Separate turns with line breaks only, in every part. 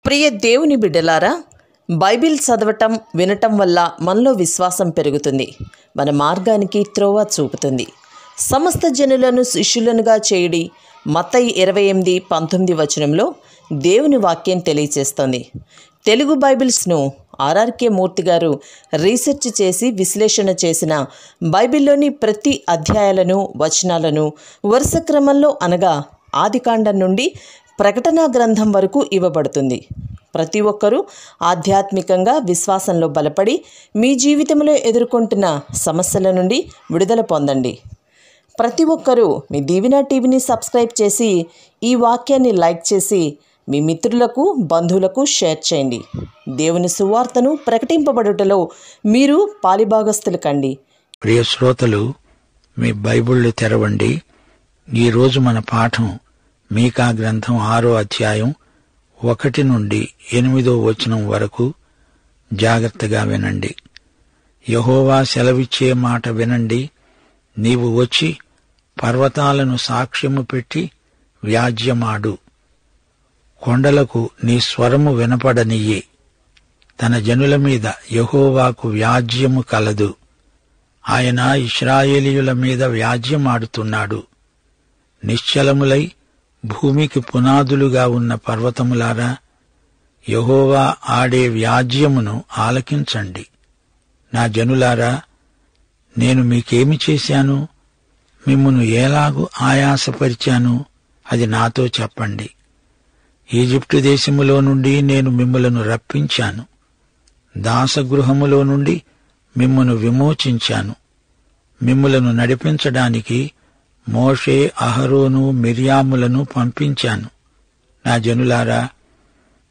ప్రియ దేవుని బిడ్డలారా, బైబిల్ చదవటం వినటం వల్ల మనలో విశ్వాసం పెరుగుతుంది. మన మార్గానికి త్రోవ చూపుతుంది. సమస్త జనులను శిష్యులనుగా చేయుడి మత్తయి 28:19 వచనంలో దేవుని వాక్యం తెలియచేస్తోంది. తెలుగు బైబిల్స్ను ఆర్ఆర్కే మూర్తి గారు రీసెర్చ్ చేసి విశ్లేషణ చేసిన బైబిల్లోని ప్రతి అధ్యాయాలను వచనాలను వరుస క్రమంలో అనగా ఆదికాండం నుండి ప్రకటనా గ్రంథం వరకు ఇవ్వబడుతుంది. ప్రతి ఒక్కరూ ఆధ్యాత్మికంగా విశ్వాసంలో బలపడి మీ జీవితంలో ఎదుర్కొంటున్న సమస్యల నుండి విడుదల పొందండి. ప్రతి ఒక్కరూ మీ దీవెన టీవీని సబ్స్క్రైబ్ చేసి ఈ వాక్యాన్ని లైక్ చేసి మీ మిత్రులకు బంధువులకు షేర్ చేయండి. దేవుని సువార్తను ప్రకటింపబడుటలో మీరు పాలిభాగస్తులు కండి.
ప్రియ శ్రోతలు, మీ బైబిళ్ళు తెరవండి. ఈరోజు మన పాఠం మీకా గ్రంథం 6వ అధ్యాయం 1 నుండి 8వ వచనం వరకు. జాగ్రత్తగా వినండి. యెహోవా సెలవిచ్చే మాట వినండి. నీవు వచ్చి పర్వతాలను సాక్ష్యము పెట్టి వ్యాజ్యమాడు. కొండలకు నీ స్వరము వినపడనియ్యి. తన జనుల మీద యెహోవాకు వ్యాజ్యము కలదు. ఆయన ఇశ్రాయేలీయుల మీద వ్యాజ్యమాడుతున్నాడు. నిశ్చలములై భూమికి పునాదులుగా ఉన్న పర్వతములారా, యెహోవా ఆడే వ్యాజ్యమును ఆలకించండి. నా జనులారా, నేను మీకేమి చేశాను? మిమ్మును ఎలాగు ఆయాసపరిచాను? అది నాతో చెప్పండి. ఈజిప్టు దేశములో నుండి నేను మిమ్ములను రప్పించాను. దాసగృహములో నుండి మిమ్మును విమోచించాను. మిమ్ములను నడిపించడానికి మోషే, అహరోను, మిర్యాములను పంపించాను. నా జనులారా,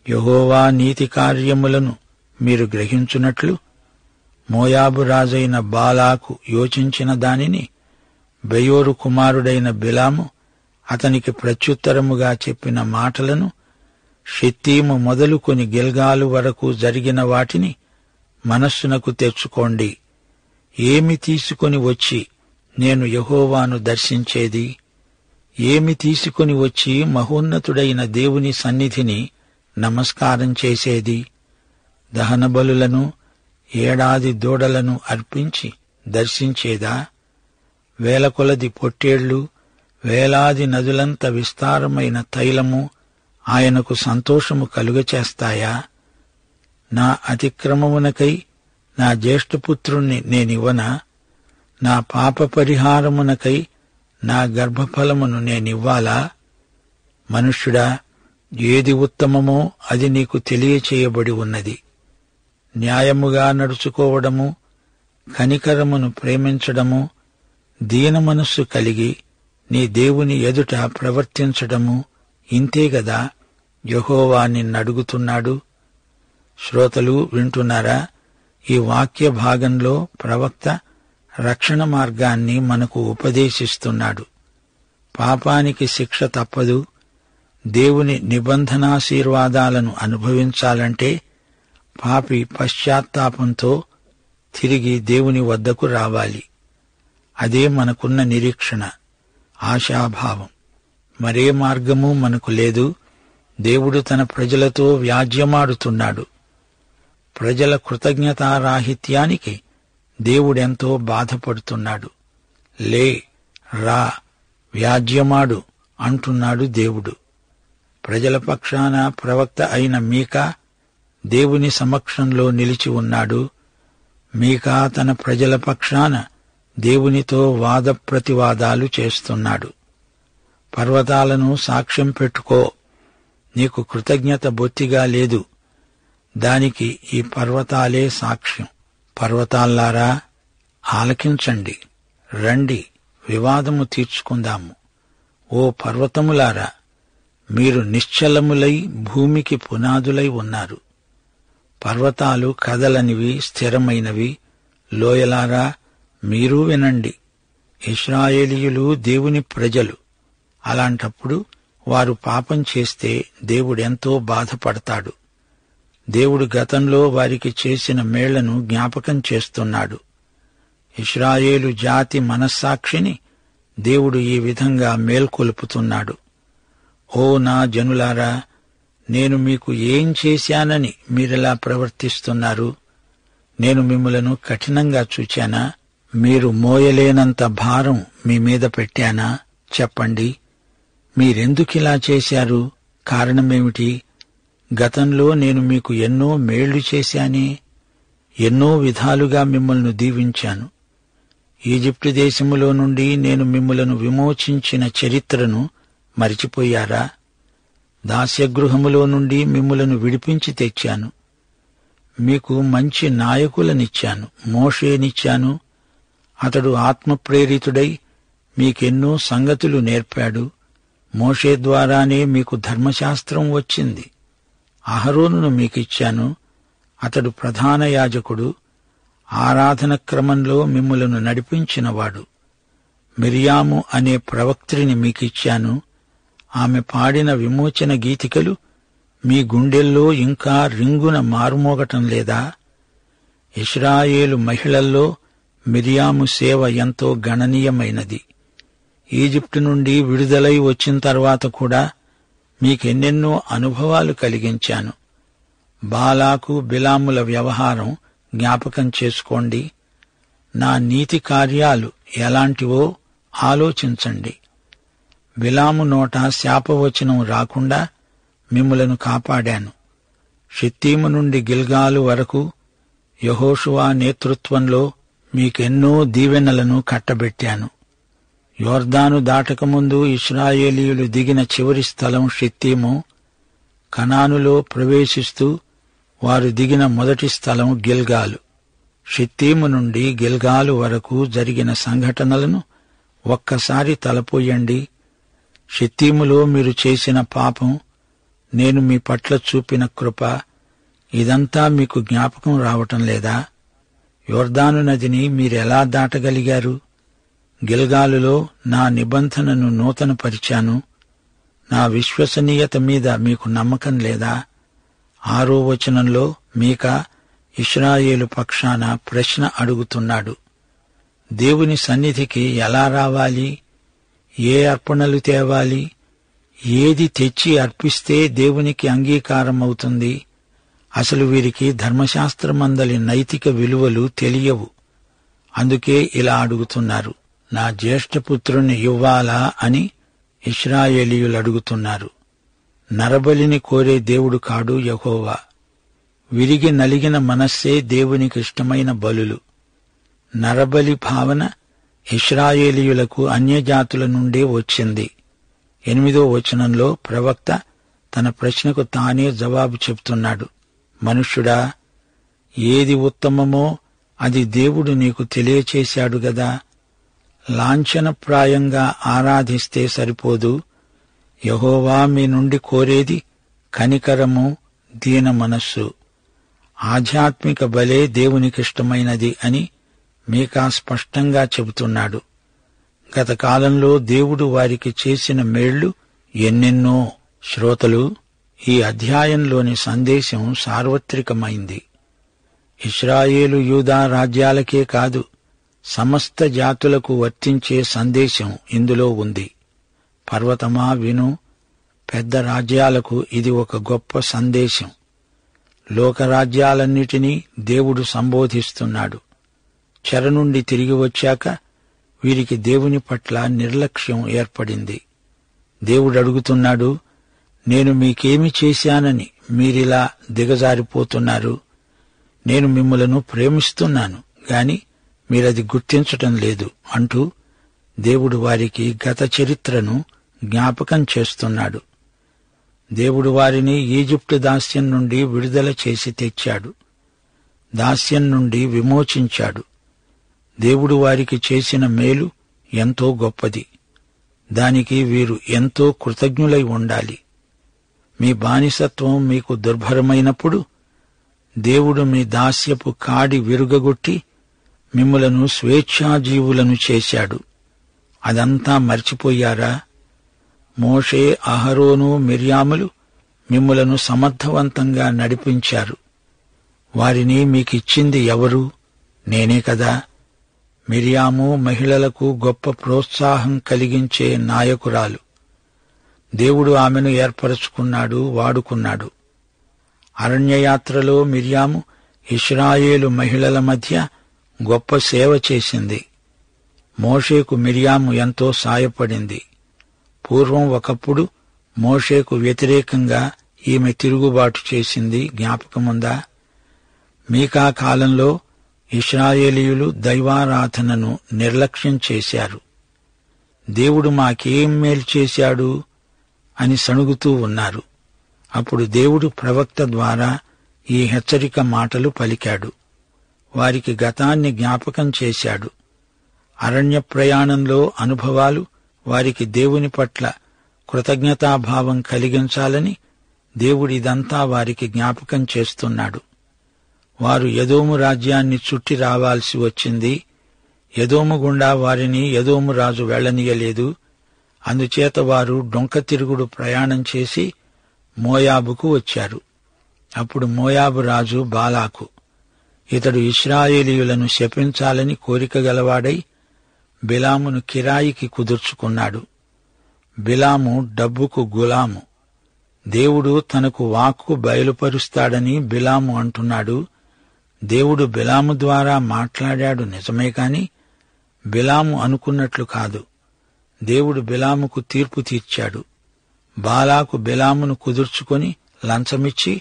యెహోవా నీతి కార్యములను మీరు గ్రహించున్నట్లు మోయాబు రాజైన బాలాకు యోచించిన దానిని బెయోరు కుమారుడైన బిలాము అతనికి ప్రత్యుత్తరముగా చెప్పిన మాటలను, షిత్తీము మొదలుకొని గిల్గాలు వరకు జరిగిన వాటిని మనస్సునకు తెచ్చుకోండి. ఏమి తీసుకొని వచ్చి నేను యెహోవాను దర్శించేది? ఏమి తీసుకొని వచ్చి మహోన్నతుడైన దేవుని సన్నిధిని నమస్కారం చేసేది? దహన బలులను, ఏడాది దూడలను అర్పించి దర్శించేదా? వేల కొలది పొట్టేళ్లు, వేలాది నదులంత విస్తారమైన తైలము ఆయనకు సంతోషము కలుగచేస్తాయా? నా అతిక్రమమునకై నా జ్యేష్ఠపుత్రుణ్ణి నేనివ్వనా? నా పాప పరిహారమునకై నా గర్భఫలమును నేనివ్వాలా? మనుష్యుడా, ఏది ఉత్తమమో అది నీకు తెలియచేయబడి ఉన్నది. న్యాయముగా నడుచుకోవడము, కనికరమును ప్రేమించడము, దీన మనస్సు కలిగి నీ దేవుని ఎదుట ప్రవర్తించడము, ఇంతేగదా యెహోవా నిన్నడుగుతున్నాడు. శ్రోతలు వింటున్నారా? ఈ వాక్య భాగంలో ప్రవక్త రక్షణ మార్గాన్ని మనకు ఉపదేశిస్తున్నాడు. పాపానికి శిక్ష తప్పదు. దేవుని నిబంధనాశీర్వాదాలను అనుభవించాలంటే పాపి పశ్చాత్తాపంతో తిరిగి దేవుని వద్దకు రావాలి. అదే మనకున్న నిరీక్షణ, ఆశాభావం. మరే మార్గము మనకు లేదు. దేవుడు తన ప్రజలతో వ్యాజ్యమాడుతున్నాడు. ప్రజల కృతజ్ఞతారాహిత్యానికి దేవుడెంతో బాధపడుతున్నాడు. లే, రా, వ్యాజ్యమాడు అంటున్నాడు దేవుడు. ప్రజల పక్షాన ప్రవక్త అయిన మీకా దేవుని సమక్షంలో నిలిచి ఉన్నాడు. మీకా తన ప్రజల పక్షాన దేవునితో వాద ప్రతివాదాలు చేస్తున్నాడు. పర్వతాలను సాక్ష్యం పెట్టుకో. నీకు కృతజ్ఞత బొత్తిగా లేదు. దానికి ఈ పర్వతాలే సాక్ష్యం. పర్వతాల్లారా, ఆలకించండి. రండి, వివాదము తీర్చుకుందాము. ఓ పర్వతములారా, మీరు నిశ్చలములై భూమికి పునాదులై ఉన్నారు. పర్వతాలు కదలనివి, స్థిరమైనవి. లోయలారా, మీరూ వినండి. ఇశ్రాయేలీయులు దేవుని ప్రజలు. అలాంటప్పుడు వారు పాపం చేస్తే దేవుడెంతో బాధపడతాడు. దేవుడు గతంలో వారికి చేసిన మేళ్లను జ్ఞాపకం చేస్తున్నాడు. ఇశ్రాయేలు జాతి మనస్సాక్షిని దేవుడు ఈ విధంగా మేల్కొలుపుతున్నాడు. ఓ నా జనులారా, నేను మీకు ఏం చేశానని మీరిలా ప్రవర్తిస్తున్నారు? నేను మిమ్మలను కఠినంగా చూచానా? మీరు మోయలేనంత భారం మీ మీద పెట్టానా? చెప్పండి. మీరెందుకిలా చేశారు? కారణమేమిటి? గతంలో నేను మీకు ఎన్నో మేళ్లు చేశానే. ఎన్నో విధాలుగా మిమ్మల్ని దీవించాను. ఈజిప్టు దేశములో నుండి నేను మిమ్మలను విమోచించిన చరిత్రను మరిచిపోయారా? దాస్యగృహములో నుండి మిమ్మలను విడిపించి తెచ్చాను. మీకు మంచి నాయకులనిచ్చాను. మోషేనిచ్చాను. అతడు ఆత్మప్రేరితుడై మీకెన్నో సంగతులు నేర్పాడు. మోషే ద్వారానే మీకు ధర్మశాస్త్రం వచ్చింది. అహరోనును మీకిచ్చాను. అతడు ప్రధాన యాజకుడు. ఆరాధన క్రమంలో మిమ్ములను నడిపించినవాడు. మిరియాము అనే ప్రవక్త్రిని మీకిచ్చాను. ఆమె పాడిన విమోచన గీతికలు మీ గుండెల్లో ఇంకా రింగున మారుమోగటం లేదా? ఇశ్రాయేలు మహిళల్లో మిరియాము సేవ ఎంతో గణనీయమైనది. ఈజిప్టు నుండి విడుదలై వచ్చిన తర్వాత కూడా మీకెన్నెన్నో అనుభవాలు కలిగించాను. బాలాకు బిలాముల వ్యవహారం జ్ఞాపకం చేసుకోండి. నా నీతి కార్యాలు ఎలాంటివో ఆలోచించండి. బిలాము నోట శాపవచనం రాకుండా మిమ్ములను కాపాడాను. షిత్తీము నుండి గిల్గాలు వరకు యెహోషువ నేతృత్వంలో మీకెన్నో దీవెనలను కట్టబెట్టాను. యోర్దాను దాటకముందు ఇశ్రాయేలీయులు దిగిన చివరి స్థలం షిత్తీము. కనానులో ప్రవేశిస్తూ వారు దిగిన మొదటి స్థలం గిల్గాలు. షిత్తీము నుండి గిల్గాలు వరకు జరిగిన సంఘటనలను ఒక్కసారి తలపోయండి. షిత్తీములో మీరు చేసిన పాపం, నేను మీ పట్ల చూపిన కృప, ఇదంతా మీకు జ్ఞాపకం రావటం లేదా? యోర్దాను నదిని మీరెలా దాటగలిగారు? గిల్గాలులో నా నిబంధనను నూతనపరిచాను. నా విశ్వసనీయత మీద మీకు నమ్మకం లేదా? 6వ వచనంలో మీకా ఇశ్రాయేలు పక్షాన ప్రశ్న అడుగుతున్నాడు. దేవుని సన్నిధికి ఎలా రావాలి? ఏ అర్పణలు తేవాలి? ఏది తెచ్చి అర్పిస్తే దేవునికి అంగీకారమవుతుంది? అసలు వీరికి ధర్మశాస్త్రమందలి నైతిక విలువలు తెలియవు. అందుకే ఇలా అడుగుతున్నారు. నా జ్యేష్ఠపుత్రుణ్ణి ఇవ్వాలా అని ఇశ్రాయేలీయులు అడుగుతున్నారు. నరబలిని కోరే దేవుడు కాడు యెహోవా. విరిగి నలిగిన మనస్సే దేవునికిష్టమైన బలులు. నరబలి భావన ఇశ్రాయేలీయులకు అన్యజాతుల నుండే వచ్చింది. 8వ వచనంలో ప్రవక్త తన ప్రశ్నకు తానే జవాబు చెప్తున్నాడు. మనుష్యుడా, ఏది ఉత్తమమో అది దేవుడు నీకు తెలియచేశాడు గదా. లాంఛనప్రాయంగా ఆరాధిస్తే సరిపోదు. యెహోవా మీ నుండి కోరేది కనికరము, దీన మనస్సు. ఆధ్యాత్మిక బలే దేవునికిష్టమైనది అని మీకా స్పష్టంగా చెబుతున్నాడు. గత కాలంలో దేవుడు వారికి చేసిన మేళ్లు ఎన్నెన్నో. శ్రోతలు, ఈ అధ్యాయంలోని సందేశం సార్వత్రికమైంది. ఇశ్రాయేలు యూదా రాజ్యాలకే కాదు, సమస్త జాతులకు వర్తించే సందేశం ఇందులో ఉంది. పర్వతమా విను, పెద్ద రాజ్యాలకు ఇది ఒక గొప్ప సందేశం. లోకరాజ్యాలన్నిటినీ దేవుడు సంబోధిస్తున్నాడు. చెర నుండి తిరిగి వచ్చాక వీరికి దేవుని పట్ల నిర్లక్ష్యం ఏర్పడింది. దేవుడు అడుగుతున్నాడు, నేను మీకేమి చేశానని మీరిలా దిగజారిపోతున్నారు? నేను మిమ్ములను ప్రేమిస్తున్నాను గాని మీరది గుర్తించటం లేదు అంటూ దేవుడు వారికి గత చరిత్రను జ్ఞాపకం చేస్తున్నాడు. దేవుడు వారిని ఈజిప్టు దాస్యం నుండి విడుదల చేసి తెచ్చాడు. దాస్యం నుండి విమోచించాడు. దేవుడు వారికి చేసిన మేలు ఎంతో గొప్పది. దానికి వీరు ఎంతో కృతజ్ఞులై ఉండాలి. మీ బానిసత్వం మీకు దుర్భరమైనప్పుడు దేవుడు మీ దాస్యపు కాడి విరుగగొట్టి మిమ్ములను స్వేచ్ఛాజీవులను చేశాడు. అదంతా మర్చిపోయారా? మోషే, అహరోను, మిర్యాములు మిమ్ములను సమర్థవంతంగా నడిపించారు. వారిని మీకిచ్చింది ఎవరు? నేనే కదా. మిర్యాము మహిళలకు గొప్ప ప్రోత్సాహం కలిగించే నాయకురాలు. దేవుడు ఆమెను ఏర్పరచుకున్నాడు, వాడుకున్నాడు. అరణ్యయాత్రలో మిర్యాము ఇశ్రాయేలు మహిళల మధ్య గొప్ప సేవ చేసింది. మోషేకు మిర్యాము ఎంతో సాయపడింది. పూర్వం ఒకప్పుడు మోషేకు వ్యతిరేకంగా ఈమె తిరుగుబాటు చేసింది, జ్ఞాపకముందా? మీకా కాలంలో ఇశ్రాయేలీయులు దైవారాధనను నిర్లక్ష్యం చేశారు. దేవుడు మాకేం మేలు చేశాడు అని సణుగుతూ ఉన్నారు. అప్పుడు దేవుడు ప్రవక్త ద్వారా ఈ హెచ్చరిక మాటలు పలికాడు. వారికి గతాన్ని జ్ఞాపకం చేశాడు. అరణ్య ప్రయాణంలో అనుభవాలు వారికి దేవుని పట్ల కృతజ్ఞతాభావం కలిగించాలని దేవుడిదంతా వారికి జ్ఞాపకం చేస్తున్నాడు. వారు ఎదోము రాజ్యాన్ని చుట్టి రావాల్సి వచ్చింది. ఎదోము గుండా వారిని ఎదోము రాజు వెళ్లనీయలేదు. అందుచేత వారు డొంక తిరుగుడు ప్రయాణం చేసి మోయాబుకు వచ్చారు. అప్పుడు మోయాబు రాజు బాలాకు. ఇతడు ఇశ్రాయేలీయులను శపించాలని కోరిక గలవాడై బిలామును కిరాయికి కుదుర్చుకున్నాడు. బిలాము డబ్బుకు గులాము. దేవుడు తనకు వాక్కు బయలుపరుస్తాడని బిలాము అంటున్నాడు. దేవుడు బిలాము ద్వారా మాట్లాడాడు నిజమే కాని బిలాము అనుకున్నట్లు కాదు. దేవుడు బిలాముకు తీర్పు తీర్చాడు. బాలాకు బిలామును కుదుర్చుకొని లంచమిచ్చి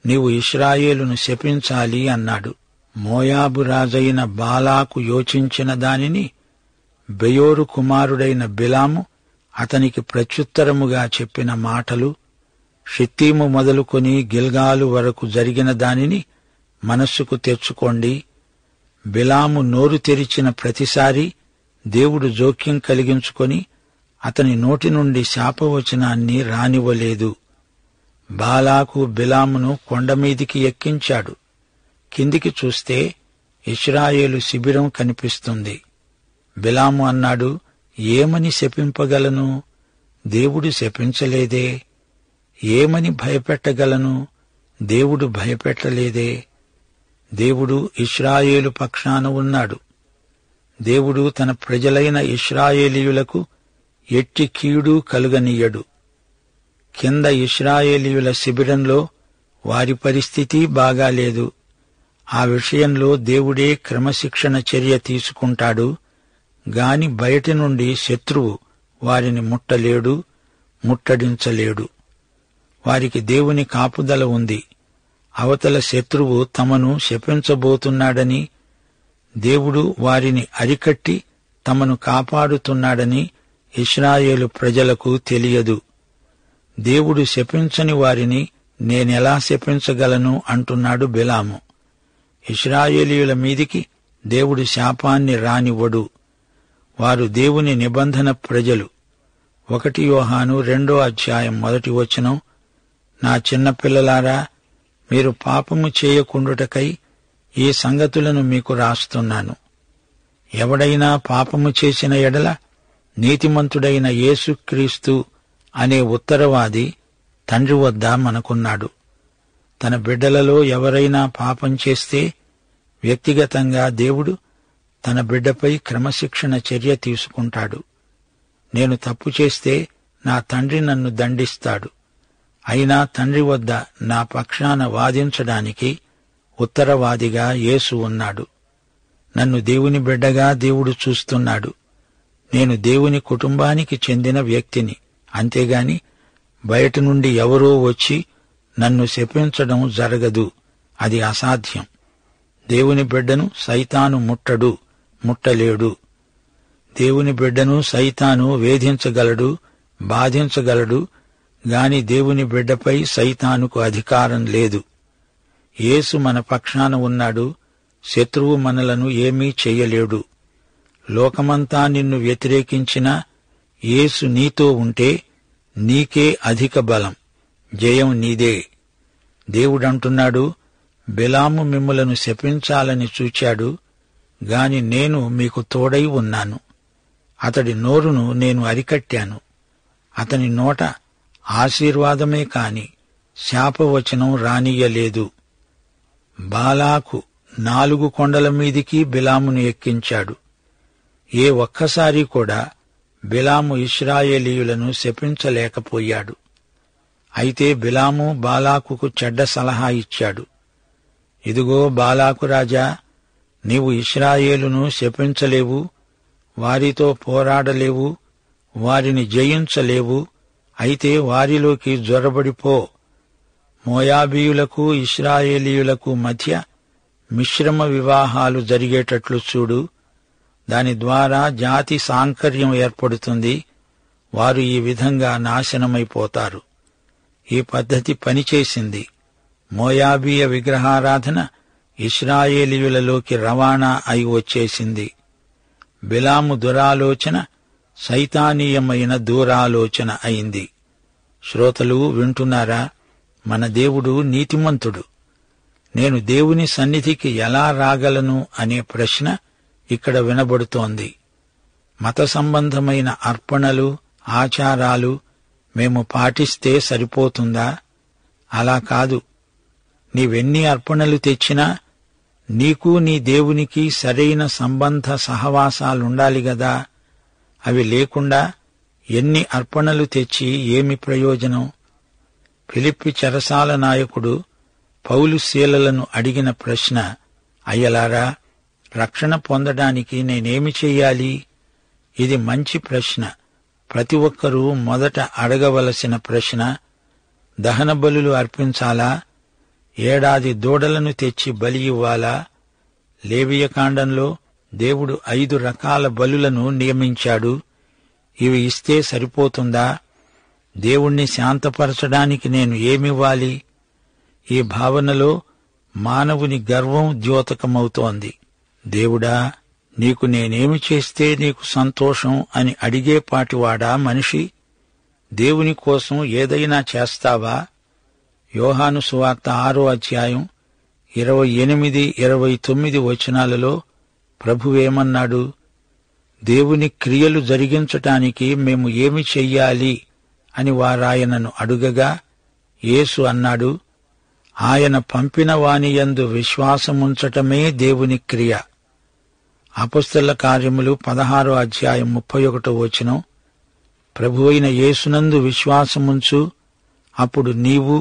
నీవు ఇశ్రాయేలును శపించాలి అన్నాడు. మోయాబు రాజైన బాలాకు యోచించిన దానిని బెయోరు కుమారుడైన బిలాము అతనికి ప్రత్యుత్తరముగా చెప్పిన మాటలు, షిత్తీము మొదలుకొని గిల్గాలు వరకు జరిగిన దానిని మనస్సుకు తెచ్చుకోండి. బిలాము నోరు తెరిచిన ప్రతిసారి దేవుడు జోక్యం కలిగించుకొని అతని నోటి నుండి శాపవచనాన్ని రానివ్వలేదు. బాలాకు బిలామును కొండమీదికి ఎక్కించాడు. కిందికి చూస్తే ఇశ్రాయేలు శిబిరం కనిపిస్తుంది. బిలాము అన్నాడు, ఏమని శపింపగలను? దేవుడు శపించలేదే. ఏమని భయపెట్టగలను? దేవుడు భయపెట్టలేదే. దేవుడు ఇశ్రాయేలు పక్షాన ఉన్నాడు. దేవుడు తన ప్రజలైన ఇశ్రాయేలీయులకు ఎట్టి కీడు కలుగనీయడు. కింద ఇశ్రాయేలీయుల శిబిరంలో వారి పరిస్థితి బాగాలేదు. ఆ విషయంలో దేవుడే క్రమశిక్షణ చర్య తీసుకుంటాడు గాని బయటి నుండి శత్రువు వారిని ముట్టలేడు, ముట్టడించలేడు. వారికి దేవుని కాపుదల ఉంది. అవతల శత్రువు తమను శపించబోతున్నాడని, దేవుడు వారిని అరికట్టి తమను కాపాడుతున్నాడని ఇశ్రాయేలు ప్రజలకు తెలియదు. దేవుడు శపించని వారిని నేనెలా శపించగలను అంటున్నాడు బిలాము. ఇశ్రాయేలీయుల మీదికి దేవుడు శాపాన్ని రానివ్వడు. వారు దేవుని నిబంధన ప్రజలు. 1 యోహాను 2:1 నా చిన్నపిల్లలారా, మీరు పాపము చేయకుండుటకై ఈ సంగతులను మీకు రాస్తున్నాను. ఎవడైనా పాపము చేసిన ఎడల నీతిమంతుడైన యేసుక్రీస్తు అనే ఉత్తరవాది తండ్రి వద్ద మనకున్నాడు. తన బిడ్డలలో ఎవరైనా పాపం చేస్తే వ్యక్తిగతంగా దేవుడు తన బిడ్డపై క్రమశిక్షణ చర్య తీసుకుంటాడు. నేను తప్పు చేస్తే నా తండ్రి నన్ను దండిస్తాడు. అయినా తండ్రి వద్ద నా పక్షాన వాదించడానికి ఉత్తరవాదిగా యేసు ఉన్నాడు. నన్ను దేవుని బిడ్డగా దేవుడు చూస్తున్నాడు. నేను దేవుని కుటుంబానికి చెందిన వ్యక్తిని. అంతేగాని బయట నుండి ఎవరో వచ్చి నన్ను శపించడం జరగదు. అది అసాధ్యం. దేవుని బిడ్డను సైతాను ముట్టలేడు. దేవుని బిడ్డను సైతాను వేధించగలడు, బాధించగలడు గాని దేవుని బిడ్డపై సైతానుకు అధికారం లేదు. యేసు మన పక్షాన ఉన్నాడు. శత్రువు మనలను ఏమీ చెయ్యలేడు. లోకమంతా నిన్ను వ్యతిరేకించినా యేసు నీతో ఉంటే నీకే అధిక బలం, జయం నీదే. దేవుడంటున్నాడు, బిలాము మిమ్ములను శపించాలని చూచాడు గాని నేను మీకు తోడై ఉన్నాను. అతడి నోరును నేను అరికట్టాను. అతని నోట ఆశీర్వాదమే కాని శాపవచనం రానియ్యలేదు. బాలాకు 4 కొండల మీదికి బిలామును ఎక్కించాడు. ఏ ఒక్కసారి కూడా బిలాము ఇశ్రాయేలీయులను శపించలేకపోయాడు. అయితే బిలాము బాలాకుకు చెడ్డ సలహా ఇచ్చాడు. ఇదిగో బాలాకు రాజా, నీవు ఇశ్రాయేలును శపించలేవు, వారితో పోరాడలేవు, వారిని జయించలేవు. అయితే వారిలోకి జొరబడిపో. మోయాబీయులకు ఇశ్రాయేలీయులకు మధ్య మిశ్రమ వివాహాలు జరిగేటట్లు చూడు. దాని ద్వారా జాతి సాంకర్యం ఏర్పడుతుంది. వారు ఈ విధంగా నాశనమైపోతారు. ఈ పద్ధతి పనిచేసింది. మోయాబీయ విగ్రహారాధన ఇశ్రాయేలీయులలోకి రవాణా అయి వచ్చేసింది. బిలాము దురాలోచన సైతానీయమైన దూరాలోచన అయింది. శ్రోతలు వింటున్నారా? మన దేవుడు నీతిమంతుడు. నేను దేవుని సన్నిధికి ఎలా రాగలను అనే ప్రశ్న ఇక్కడ వినబడుతోంది. మత సంబంధమైన అర్పణలు, ఆచారాలు మేము పాటిస్తే సరిపోతుందా? అలా కాదు. నీవెన్ని అర్పణలు తెచ్చినా నీకు నీ దేవునికి సరైన సంబంధ సహవాసాలుండాలి గదా. అవి లేకుండా ఎన్ని అర్పణలు తెచ్చి ఏమి ప్రయోజనం? ఫిలిప్పి చెరసాల నాయకుడు పౌలు శీలలను అడిగిన ప్రశ్న, అయ్యలారా, రక్షణ పొందడానికి నేనేమి చెయ్యాలి? ఇది మంచి ప్రశ్న. ప్రతి ఒక్కరూ మొదట అడగవలసిన ప్రశ్న. దహన బలులు అర్పించాలా? ఏడాది దూడలను తెచ్చి బలి ఇవ్వాలా? లేవియకాండంలో దేవుడు 5 రకాల బలులను నియమించాడు. ఇవి ఇస్తే సరిపోతుందా? దేవుణ్ణి శాంతపరచడానికి నేను ఏమివ్వాలి? ఈ భావనలో మానవుని గర్వం ద్యోతకమవుతోంది. దేవుడా, నీకు నేనేమి చేస్తే నీకు సంతోషం అని అడిగేపాటివాడా మనిషి? దేవుని కోసం ఏదైనా చేస్తావా? యోహాను సువార్త 6వ అధ్యాయం 28, 29 వచనాలలో ప్రభువేమన్నాడు? దేవుని క్రియలు జరిగించటానికి మేము ఏమి చెయ్యాలి అని వారాయనను అడుగగా యేసు అన్నాడు, ఆయన పంపిన వానియందు విశ్వాసముంచటమే దేవుని క్రియ. అపొస్తలుల కార్యములు 16వ అధ్యాయం 31వ వచనం, ప్రభువైన యేసునందు విశ్వాసముంచు, అప్పుడు నీవు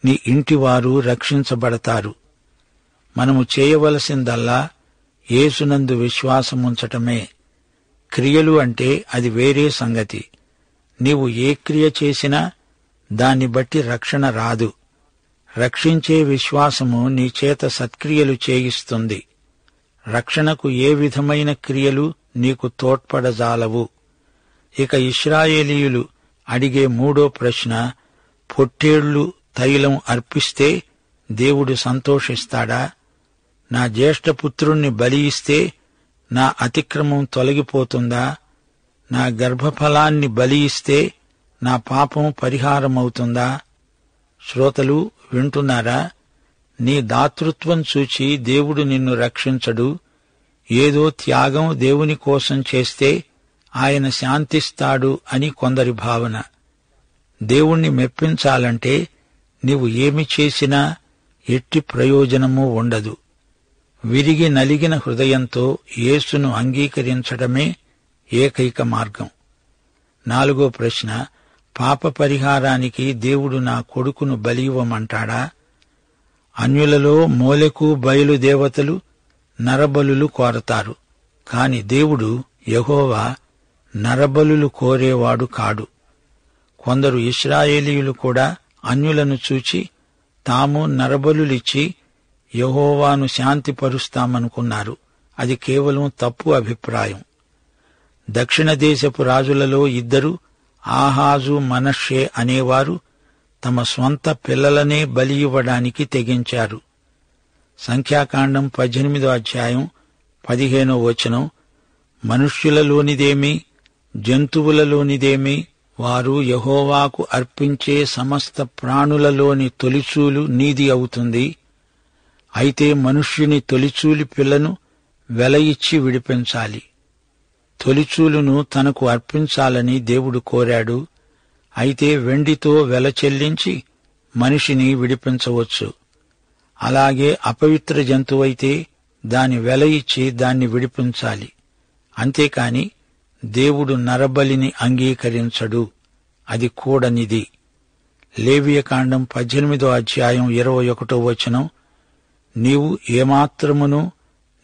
నీ ఇంటివారు రక్షించబడతారు. మనము చేయవలసిందల్లా యేసునందు విశ్వాసముంచటమే. క్రియలు అంటే అది వేరే సంగతి. నీవు ఏ క్రియ చేసినా దాన్ని బట్టి రక్షణ రాదు. రక్షించే విశ్వాసము నీ చేత సత్క్రియలు చేయిస్తుంది. రక్షణకు ఏ విధమైన క్రియలు నీకు తోడ్పడజాలవు. ఇక ఇశ్రాయేలీయులు అడిగే 3వ ప్రశ్న, పొట్టేళ్లు తైలం అర్పిస్తే దేవుడు సంతోషిస్తాడా? నా జ్యేష్ఠపుత్రుణ్ణి బలి ఇస్తే నా అతిక్రమం తొలగిపోతుందా? నా గర్భఫలాన్ని బలి ఇస్తే నా పాపం పరిహారమవుతుందా? శ్రోతలు వింటున్నారా? నీ దాతృత్వం చూచి దేవుడు నిన్ను రక్షించడు. ఏదో త్యాగం దేవుని కోసం చేస్తే ఆయన శాంతిస్తాడు అని కొందరి భావన. దేవుణ్ణి మెప్పించాలంటే నీవు ఏమి చేసినా ఎట్టి ప్రయోజనమూ ఉండదు. విరిగి నలిగిన హృదయంతో యేసును అంగీకరించడమే ఏకైక మార్గం. 4వ ప్రశ్న, పాప పరిహారానికి దేవుడు నా కొడుకును బలి ఇవ్వమంటాడా? అన్యులలో మోలెకు బయలు దేవతలు నరబలులు కోరతారు. కాని దేవుడు యెహోవా నరబలులు కోరేవాడు కాడు. కొందరు ఇశ్రాయేలీయులు కూడా అన్యులను చూచి తాము నరబలులిచ్చి యెహోవాను శాంతిపరుస్తామనుకున్నారు. అది కేవలం తప్పు అభిప్రాయం. దక్షిణ దేశపు రాజులలో 2 ఆహాజు, మనష్షే అనేవారు తమ స్వంత పిల్లలనే బలి ఇవ్వడానికి తెగించారు. సంఖ్యాకాండం 18వ అధ్యాయం 15వ వచనం, మనుష్యులలోనిదేమి జంతువులలోనిదేమి వారు యెహోవాకు అర్పించే సమస్త ప్రాణులలోని తొలిచూలు నీది అవుతుంది. అయితే మనుష్యుని తొలిచూలి పిల్లను వెల ఇచ్చి విడిపించాలి. తొలిచూలును తనకు అర్పించాలని దేవుడు కోరాడు. అయితే వెండితో వెల చెల్లించి మనిషిని విడిపించవచ్చు. అలాగే అపవిత్ర జంతువైతే దాని వెల ఇచ్చి దాన్ని విడిపించాలి. అంతేకాని దేవుడు నరబలిని అంగీకరించడు, అది కూడనిది. లేవియకాండం 18వ అధ్యాయం 21వ వచనం, నీవు ఏమాత్రమును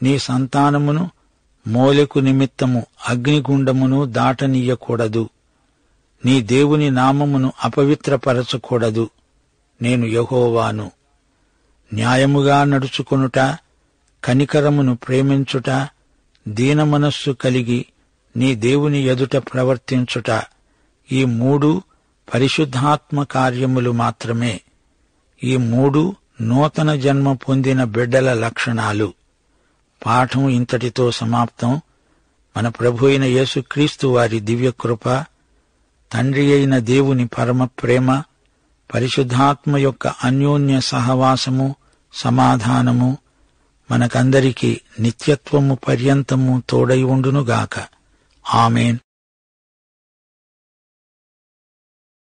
నీ సంతానమును మోలెకు నిమిత్తము అగ్నిగుండమును దాటనీయకూడదు. నీ దేవుని నామమును అపవిత్రపరచకూడదు. నేను యెహోవాను. న్యాయముగా నడుచుకొనుట, కనికరమును ప్రేమించుట, దీనమనస్సు కలిగి నీ దేవుని ఎదుట ప్రవర్తించుట, ఈ 3 పరిశుద్ధాత్మ కార్యములు మాత్రమే. ఈ 3 నూతన జన్మ పొందిన బిడ్డల లక్షణాలు. పాఠం ఇంతటితో సమాప్తం. మన ప్రభు అయిన యేసుక్రీస్తు వారి దివ్యకృప, తండ్రి అయిన దేవుని పరమ ప్రేమ, పరిశుద్ధాత్మ యొక్క అన్యోన్య సహవాసము, సమాధానము మనకందరికీ నిత్యత్వము పర్యంతము తోడై ఉండునుగాక. ఆమేన్.